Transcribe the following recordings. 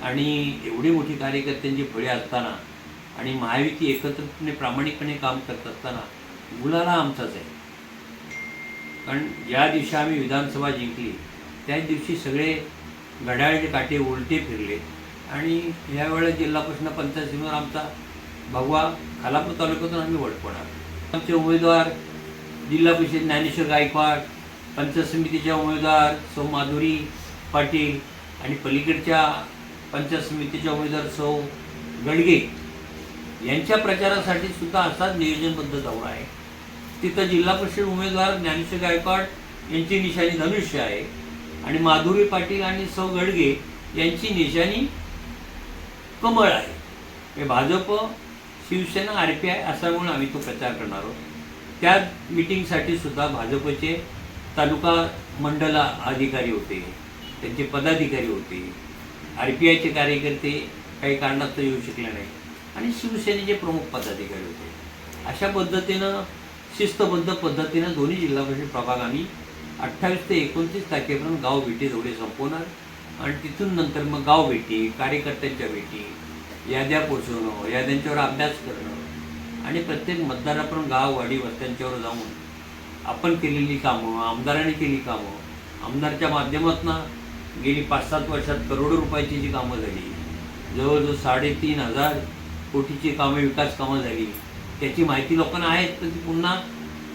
आणि एवढी मोठी कार्यकर्त्यांची फळी असताना आणि महायुती एकत्रितपणे प्रामाणिकपणे काम करत असताना गुलाला आमचाच आहे. कारण ज्या दिवशी आम्ही विधानसभा जिंकली त्याच दिवशी सगळे घड्याळाचे काटे उलटे फिरले आणि यावेळेला जिल्हा परिषद पंचायत समितीवर आमचा भगवा खालापूर तालुक्यातून आम्ही वडपणार. आमचे उमेदवार जिल्हा परिषद ज्ञानेश्वर गायकवाड, पंचायत समितीच्या उमेदवार सौ माधुरी पाटील आणि पलीकडच्या पंचायत समितीच्या उमेदवार सौ गडगे यांच्या प्रचारासाठी सुद्धा असाच नियोजनबद्ध दौरा आहे. तिथं जिल्हा परिषद उमेदवार ज्ञानेश्वर गायकवाड यांची निशाणी धनुष्य आहे आणि माधुरी पाटील आणि सौ गडगे यांची निशाणी कमळ आहे. हे भाजप, शिवसेना, RPI असा म्हणून आम्ही तो प्रचार करणार आहोत. त्या मिटिंगसाठी सुद्धा भाजपचे तालुका मंडल अधिकारी होते, त्यांचे पदाधिकारी होते, RPIचे कार्यकर्ते काही कारणास्तव येऊ शकले नाही आणि शिवसेनेचे प्रमुख पदाधिकारी होते. अशा पद्धतीनं शिस्तबद्ध पद्धतीनं दोन्ही जिल्हा परिषद प्रभाग आम्ही 28 ते 29 तारखेपर्यंत गाव भेटी दौरे संपवणार आणि तिथून नंतर मग गाव भेटी, कार्यकर्त्यांच्या भेटी, याद्या पोचवणं, याद्यांच्यावर अभ्यास करणं आणि प्रत्येक मतदारापर्यंत गाववाडी वस्त्यांच्यावर जाऊन आपण केलेली कामं, आमदारांनी केली कामं, आमदारच्या माध्यमातून गेली 5-7 वर्षात करोडो रुपयाची जी कामं झाली, जवळजवळ 3,500 कोटीची कामं, विकास कामं झाली, त्याची माहिती लोकांना आहेत, तर ती पुन्हा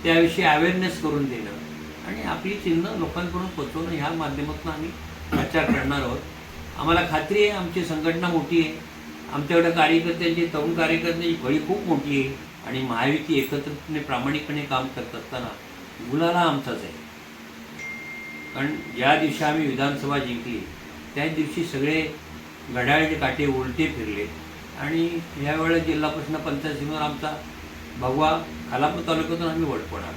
त्याविषयी अवेअरनेस करून देणं आणि आपली चिन्ह लोकांपर्यंत पोचवणं ह्या माध्यमातून आम्ही प्रचार करणार आहोत. आम्हाला खात्री आहे आमची संघटना मोठी आहे, आमच्याकडे कार्यकर्त्यांची, तरुण कार्यकर्त्यांची फळी खूप मोठी आहे आणि महायुती एकत्रितपणे प्रामाणिकपणे काम करत असताना गुलाला आमचाच आहे. कारण ज्या दिवशी आम्ही विधानसभा जिंकली त्याच दिवशी सगळे घड्याळाचे काटे उलटे फिरले आणि यावेळेला जिल्हा परिषद पंचायत समितीवर आमचा भगवा खालापूर तालुक्यातून आम्ही वडपणार.